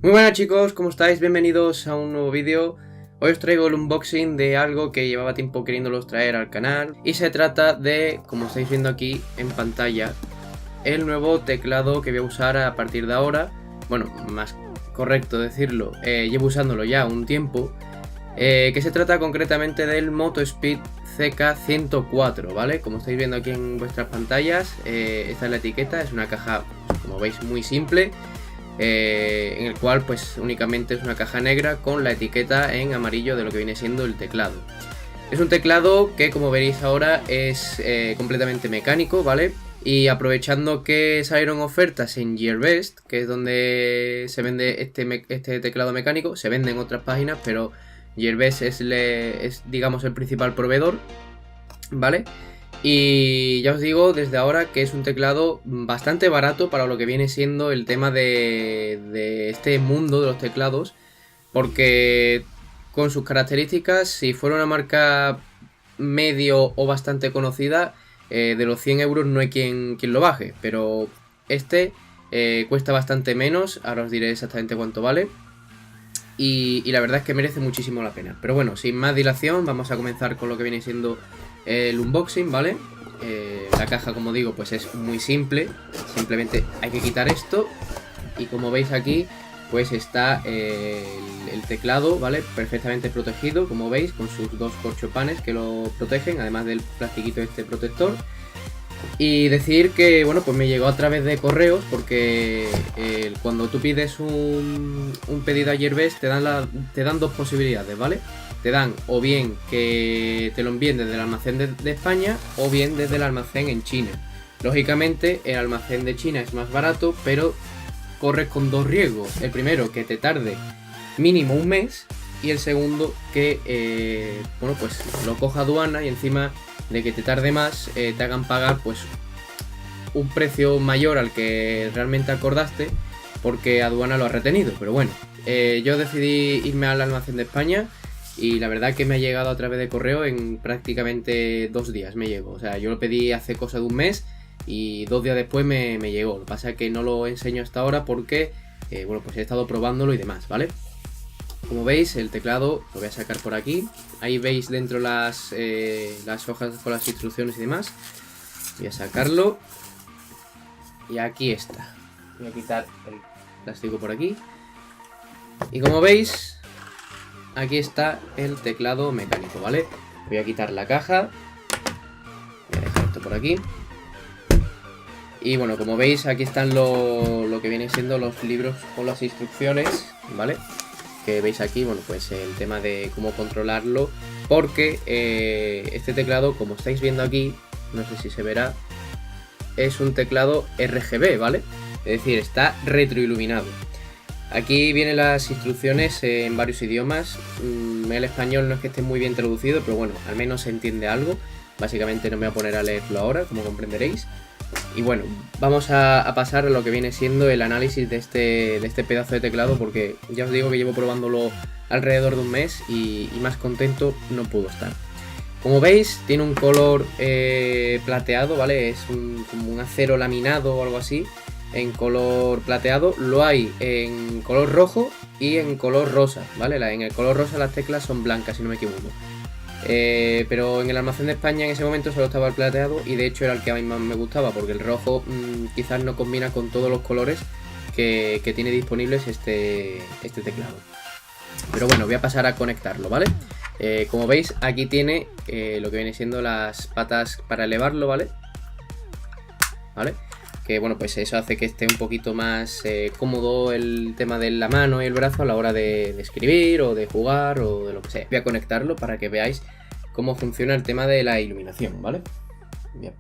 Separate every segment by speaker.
Speaker 1: Muy buenas chicos, ¿cómo estáis? Bienvenidos a un nuevo vídeo. Hoy os traigo el unboxing de algo que llevaba tiempo queriéndolos traer al canal. Y se trata de, como estáis viendo aquí en pantalla, el nuevo teclado que voy a usar a partir de ahora. Bueno, más correcto decirlo, llevo usándolo ya un tiempo. Que se trata concretamente del Motospeed CK104, ¿vale? Como estáis viendo aquí en vuestras pantallas, esta es la etiqueta, es una caja, como veis, muy simple. En el cual pues únicamente es una caja negra con la etiqueta en amarillo de lo que viene siendo el teclado. Es un teclado que, como veréis ahora, es completamente mecánico, ¿vale? Y aprovechando que salieron ofertas en Gearbest, que es donde se vende este teclado mecánico, se vende en otras páginas, pero Gearbest es digamos el principal proveedor, ¿vale? Y ya os digo desde ahora que es un teclado bastante barato para lo que viene siendo el tema de este mundo de los teclados, porque con sus características, si fuera una marca medio o bastante conocida, de los 100 euros no hay quien lo baje, pero este cuesta bastante menos, ahora os diré exactamente cuánto vale. Y la verdad es que merece muchísimo la pena. Pero bueno, sin más dilación, vamos a comenzar con lo que viene siendo el unboxing, ¿vale? La caja, como digo, pues es muy simple. Simplemente hay que quitar esto. Y como veis aquí, pues está el teclado, ¿vale? Perfectamente protegido, como veis, con sus dos corchopanes que lo protegen, además del plastiquito este protector. Y decir que, bueno, pues me llegó a través de correos, porque cuando tú pides un pedido a Gearbest te dan dos posibilidades, ¿vale? Te dan o bien que te lo envíen desde el almacén de España o bien desde el almacén en China. Lógicamente el almacén de China es más barato, pero corres con dos riesgos. El primero, que te tarde mínimo un mes, y el segundo, que bueno, pues lo coja aduana y encima de que te tarde más, te hagan pagar pues un precio mayor al que realmente acordaste, porque aduana lo ha retenido. Pero bueno, yo decidí irme al almacén de España y la verdad que me ha llegado a través de correo en prácticamente 2 días me llegó. O sea, yo lo pedí hace cosa de un mes y 2 días después me llegó. Lo que pasa es que no lo enseño hasta ahora porque bueno, pues he estado probándolo y demás, ¿vale? Como veis, el teclado lo voy a sacar por aquí. Ahí veis dentro las hojas con las instrucciones y demás. Voy a sacarlo. Y aquí está. Voy a quitar el plástico por aquí. Y como veis, aquí está el teclado mecánico, ¿vale? Voy a quitar la caja. Voy a dejar esto por aquí. Y bueno, como veis, aquí están lo que vienen siendo los libros con las instrucciones, ¿vale? Que veis aquí, bueno, pues el tema de cómo controlarlo, porque este teclado, como estáis viendo aquí, no sé si se verá, es un teclado RGB, ¿vale? Es decir, está retroiluminado. Aquí vienen las instrucciones en varios idiomas. El español no es que esté muy bien traducido, pero bueno, al menos se entiende algo. Básicamente no me voy a poner a leerlo ahora, como comprenderéis. Y bueno, vamos a pasar a lo que viene siendo el análisis de este pedazo de teclado, porque ya os digo que llevo probándolo alrededor de un mes y más contento no puedo estar. Como veis, tiene un color plateado, ¿vale? Es como un acero laminado o algo así, en color plateado. Lo hay en color rojo y en color rosa, ¿vale? En el color rosa las teclas son blancas, si no me equivoco. Pero en el almacén de España en ese momento solo estaba el plateado, y de hecho era el que a mí más me gustaba, porque el rojo quizás no combina con todos los colores que tiene disponibles este teclado. Pero bueno, voy a pasar a conectarlo, ¿vale? Como veis, aquí tiene lo que viene siendo las patas para elevarlo, ¿vale? Que bueno, pues eso hace que esté un poquito más cómodo el tema de la mano y el brazo a la hora de escribir o de jugar o de lo que sea. Voy a conectarlo para que veáis cómo funciona el tema de la iluminación, ¿vale? Bien,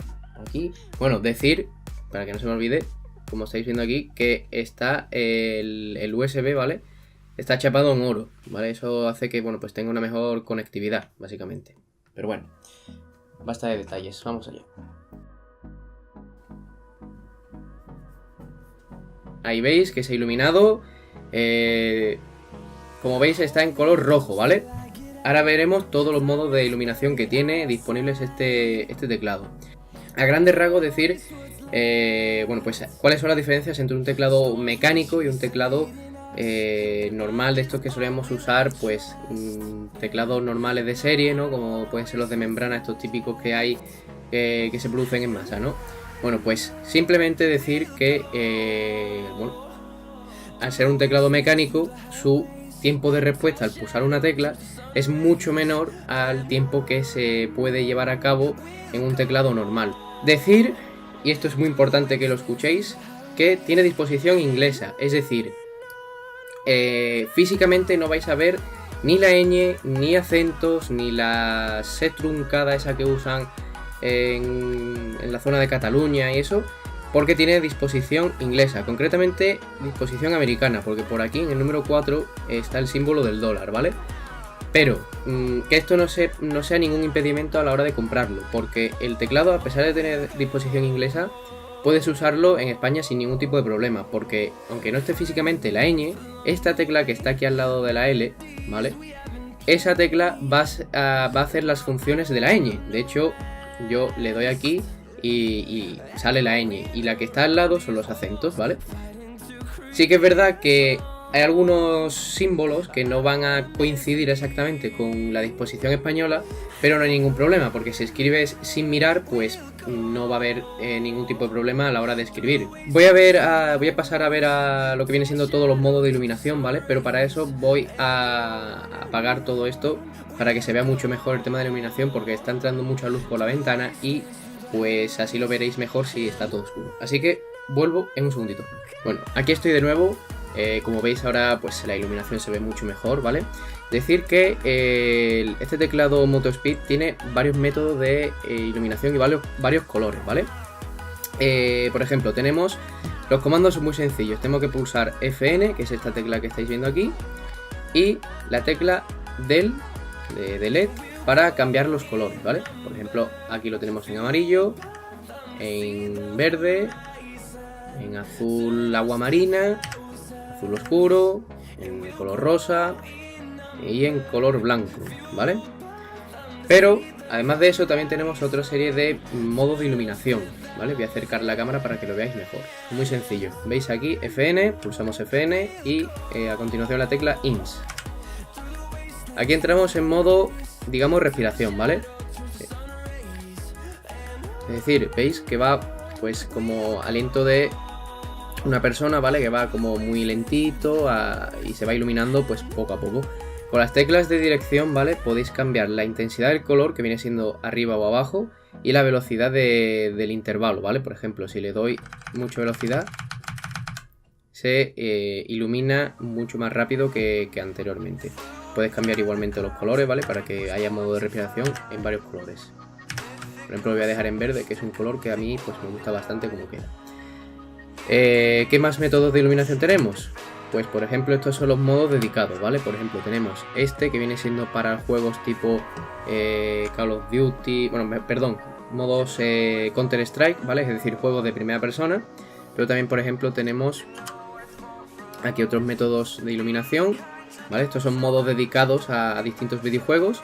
Speaker 1: aquí, bueno, decir, para que no se me olvide, como estáis viendo aquí, que está el USB, ¿vale? Está chapado en oro, ¿vale? Eso hace que, bueno, pues tenga una mejor conectividad, básicamente. Pero bueno, basta de detalles, vamos allá. Ahí veis que se ha iluminado. Como veis, está en color rojo, ¿vale? Ahora veremos todos los modos de iluminación que tiene disponibles este teclado. A grandes rasgos decir, bueno, pues cuáles son las diferencias entre un teclado mecánico y un teclado normal, de estos que solemos usar, pues teclados normales de serie, ¿no? Como pueden ser los de membrana, estos típicos que hay que se producen en masa, ¿no? Bueno, pues simplemente decir que, bueno, al ser un teclado mecánico, su tiempo de respuesta al pulsar una tecla es mucho menor al tiempo que se puede llevar a cabo en un teclado normal. Decir, y esto es muy importante que lo escuchéis, que tiene disposición inglesa, es decir, físicamente no vais a ver ni la ñ, ni acentos, ni la C truncada esa que usan en la zona de Cataluña y eso, porque tiene disposición inglesa, concretamente disposición americana, porque por aquí en el número 4 está el símbolo del dólar, ¿vale? Pero que esto no sea ningún impedimento a la hora de comprarlo, porque el teclado, a pesar de tener disposición inglesa, puedes usarlo en España sin ningún tipo de problema, porque aunque no esté físicamente la ñ, esta tecla que está aquí al lado de la L, ¿vale? Esa tecla va a hacer las funciones de la ñ. De hecho, yo le doy aquí y sale la ñ, y la que está al lado son los acentos, ¿vale? Sí que es verdad que hay algunos símbolos que no van a coincidir exactamente con la disposición española, pero no hay ningún problema, porque si escribes sin mirar, pues no va a haber ningún tipo de problema a la hora de escribir. Voy a pasar a ver a lo que viene siendo todos los modos de iluminación, ¿vale? Pero para eso voy a apagar todo esto para que se vea mucho mejor el tema de iluminación, porque está entrando mucha luz por la ventana y pues así lo veréis mejor si está todo oscuro. Así que vuelvo en un segundito. Bueno, aquí estoy de nuevo. Como veis ahora, pues la iluminación se ve mucho mejor, ¿vale? Decir que este teclado Moto Speed tiene varios métodos de iluminación y varios colores, ¿vale? Por ejemplo, tenemos... Los comandos son muy sencillos. Tengo que pulsar FN, que es esta tecla que estáis viendo aquí, y la tecla de LED para cambiar los colores, ¿vale? Por ejemplo, aquí lo tenemos en amarillo, en verde, en azul agua marina, azul oscuro, en color rosa y en color blanco, ¿vale? Pero además de eso también tenemos otra serie de modos de iluminación, ¿vale? Voy a acercar la cámara para que lo veáis mejor. Muy sencillo. Veis aquí FN, pulsamos FN y a continuación la tecla INS. Aquí entramos en modo, digamos, respiración, ¿vale? Es decir, veis que va pues como aliento de una persona, ¿vale? Que va como muy lentito y se va iluminando pues poco a poco. Con las teclas de dirección, ¿vale? Podéis cambiar la intensidad del color, que viene siendo arriba o abajo, y la velocidad del intervalo, ¿vale? Por ejemplo, si le doy mucha velocidad, se ilumina mucho más rápido que anteriormente. Puedes cambiar igualmente los colores, ¿vale? Para que haya modo de respiración en varios colores. Por ejemplo, lo voy a dejar en verde, que es un color que a mí pues me gusta bastante como queda. ¿Qué más métodos de iluminación tenemos? Pues por ejemplo estos son los modos dedicados, ¿vale? Por ejemplo tenemos este que viene siendo para juegos tipo Call of Duty, bueno, perdón, modos Counter Strike, ¿vale? Es decir, juegos de primera persona. Pero también por ejemplo tenemos aquí otros métodos de iluminación, ¿vale? Estos son modos dedicados a distintos videojuegos.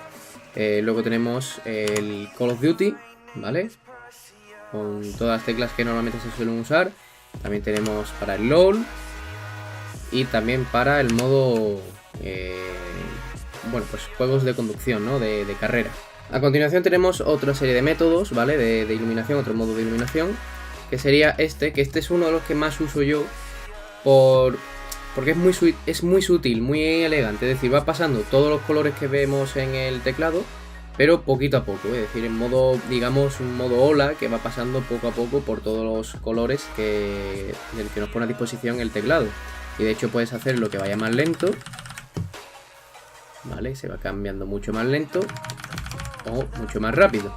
Speaker 1: Luego tenemos el Call of Duty, ¿vale? Con todas las teclas que normalmente se suelen usar. También tenemos para el LOL y también para el modo, bueno, pues juegos de conducción, ¿no? De carrera. A continuación tenemos otra serie de métodos, ¿vale? De iluminación, otro modo de iluminación, que sería este, que este es uno de los que más uso yo porque es muy sutil, muy elegante, es decir, va pasando todos los colores que vemos en el teclado, pero poquito a poco, es decir, en modo, digamos, un modo ola que va pasando poco a poco por todos los colores que nos pone a disposición el teclado. Y de hecho puedes hacer lo que vaya más lento, ¿vale? Se va cambiando mucho más lento o mucho más rápido.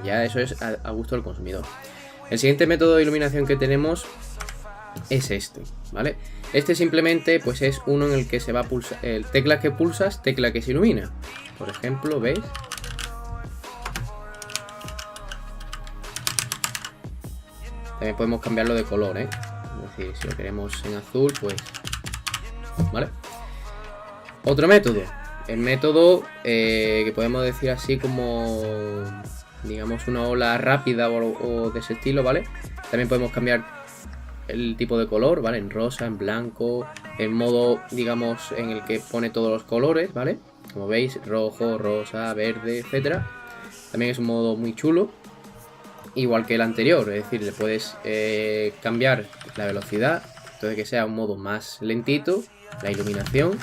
Speaker 1: Ya eso es a gusto del consumidor. El siguiente método de iluminación que tenemos es este, ¿vale? Este simplemente pues es uno en el que se va a pulsar, tecla que pulsas, tecla que se ilumina. Por ejemplo, ¿veis? También podemos cambiarlo de color, ¿eh? Es decir, si lo queremos en azul, pues... ¿vale? Otro método. El método que podemos decir así como... digamos una ola rápida o de ese estilo, ¿vale? También podemos cambiar el tipo de color, ¿vale? En rosa, en blanco, en modo, digamos, en el que pone todos los colores, ¿vale? Como veis, rojo, rosa, verde, etcétera. También es un modo muy chulo, igual que el anterior, es decir, le puedes cambiar la velocidad, entonces que sea un modo más lentito, la iluminación,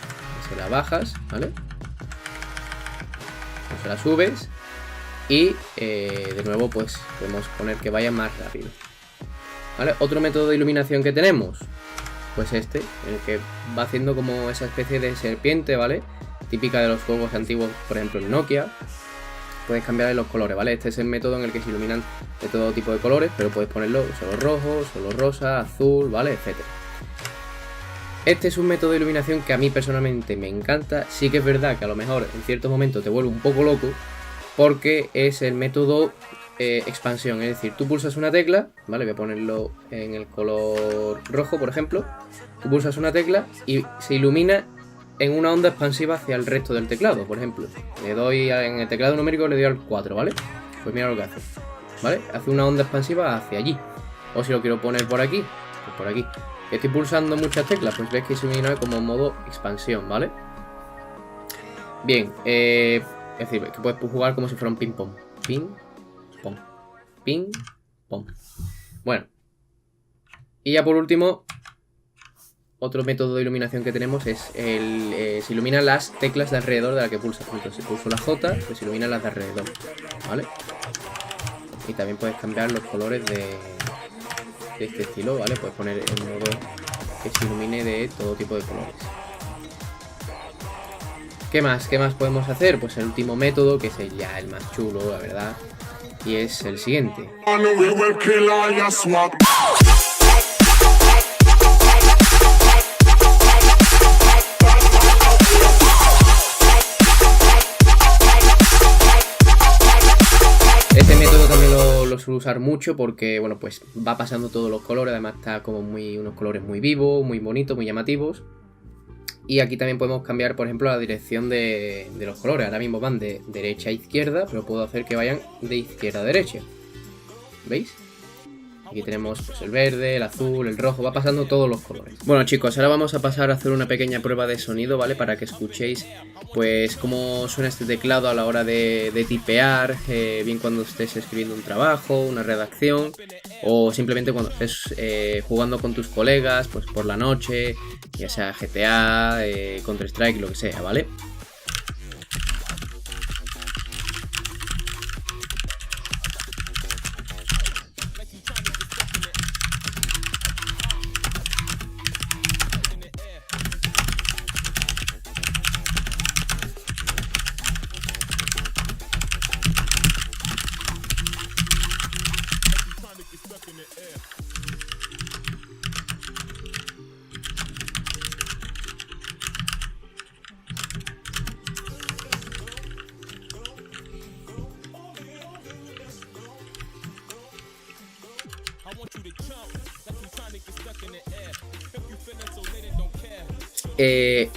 Speaker 1: se la bajas, ¿vale? O se la subes y de nuevo pues podemos poner que vaya más rápido, ¿vale? Otro método de iluminación que tenemos, pues este, en el que va haciendo como esa especie de serpiente, ¿vale? Típica de los juegos antiguos, por ejemplo en Nokia. Puedes cambiarle los colores, ¿vale? Este es el método en el que se iluminan de todo tipo de colores, pero puedes ponerlo solo rojo, solo rosa, azul, ¿vale? Etcétera. Este es un método de iluminación que a mí personalmente me encanta. Sí que es verdad que a lo mejor en ciertos momentos te vuelve un poco loco, porque es el método expansión. Es decir, tú pulsas una tecla, ¿vale? Voy a ponerlo en el color rojo, por ejemplo. Tú pulsas una tecla y se ilumina en una onda expansiva hacia el resto del teclado. Por ejemplo, le doy en el teclado numérico, le doy al 4, ¿vale? Pues mira lo que hace, ¿vale? Hace una onda expansiva hacia allí. O si lo quiero poner por aquí, pues por aquí. Estoy pulsando muchas teclas, pues ves que se ilumina como modo expansión, ¿vale? Bien, es decir, que puedes jugar como si fuera un ping-pong. Ping-pong. Ping-pong. Bueno. Y ya por último, otro método de iluminación que tenemos es se iluminan las teclas de alrededor de la que pulsas. Entonces, si pulso la J, pues se iluminan las de alrededor, ¿vale? Y también puedes cambiar los colores de este estilo, ¿vale? Puedes poner en modo que se ilumine de todo tipo de colores. ¿Qué más? ¿Qué más podemos hacer? Pues el último método, que es ya el más chulo, la verdad, y es el siguiente. Este método también lo suelo usar mucho porque, bueno, pues va pasando todos los colores, además está como unos colores muy vivos, muy bonitos, muy llamativos. Y aquí también podemos cambiar, por ejemplo, la dirección de los colores. Ahora mismo van de derecha a izquierda, pero puedo hacer que vayan de izquierda a derecha. ¿Veis? Aquí tenemos pues, el verde, el azul, el rojo, va pasando todos los colores. Bueno chicos, ahora vamos a pasar a hacer una pequeña prueba de sonido, ¿vale? Para que escuchéis pues cómo suena este teclado a la hora de tipear, bien cuando estés escribiendo un trabajo, una redacción, o simplemente cuando estés jugando con tus colegas, pues por la noche, ya sea GTA, Counter-Strike, lo que sea, ¿vale?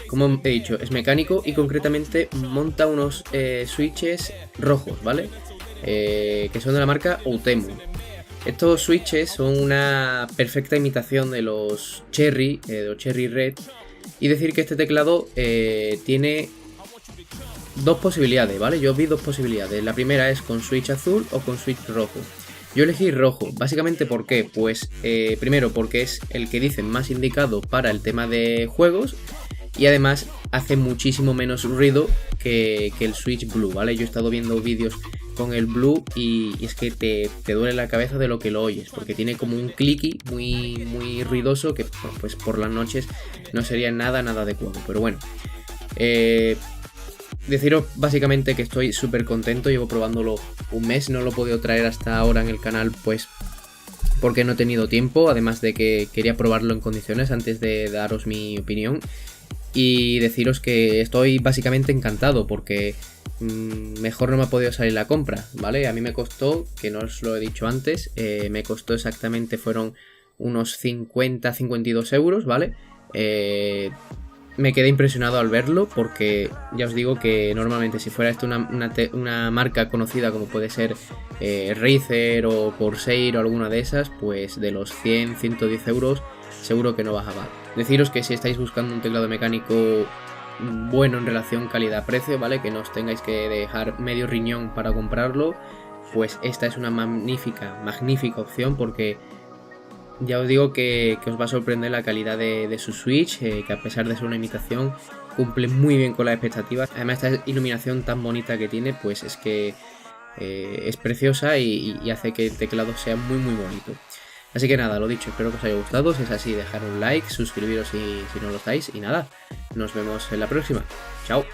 Speaker 1: Como he dicho, es mecánico y concretamente monta unos switches rojos, ¿vale? Que son de la marca Outemu. Estos switches son una perfecta imitación de los Cherry, de los Cherry Red. Y decir que este teclado tiene dos posibilidades, ¿vale? Yo vi dos posibilidades. La primera es con switch azul o con switch rojo. Yo elegí rojo, básicamente ¿por qué? Pues primero porque es el que dicen más indicado para el tema de juegos y además hace muchísimo menos ruido que el switch blue, ¿vale? Yo he estado viendo vídeos con el blue y es que te duele la cabeza de lo que lo oyes, porque tiene como un clicky muy ruidoso que pues por las noches no sería nada adecuado, pero bueno. Deciros básicamente que estoy súper contento, llevo probándolo un mes, no lo he podido traer hasta ahora en el canal pues porque no he tenido tiempo, además de que quería probarlo en condiciones antes de daros mi opinión y deciros que estoy básicamente encantado porque mejor no me ha podido salir la compra, ¿vale? A mí me costó, que no os lo he dicho antes, me costó exactamente, fueron unos 50-52 euros, ¿vale? me quedé impresionado al verlo, porque ya os digo que normalmente si fuera esto una marca conocida como puede ser Razer o Corsair o alguna de esas, pues de los 100-110 euros seguro que no bajaba. Deciros que si estáis buscando un teclado mecánico bueno en relación calidad-precio, ¿vale? Que no os tengáis que dejar medio riñón para comprarlo, pues esta es una magnífica opción, porque ya os digo que os va a sorprender la calidad de su Switch, que a pesar de ser una imitación, cumple muy bien con las expectativas. Además, esta iluminación tan bonita que tiene, pues es que es preciosa y hace que el teclado sea muy bonito. Así que nada, lo dicho, espero que os haya gustado. Si es así, dejad un like, suscribiros si no lo estáis. Y nada, nos vemos en la próxima. Chao.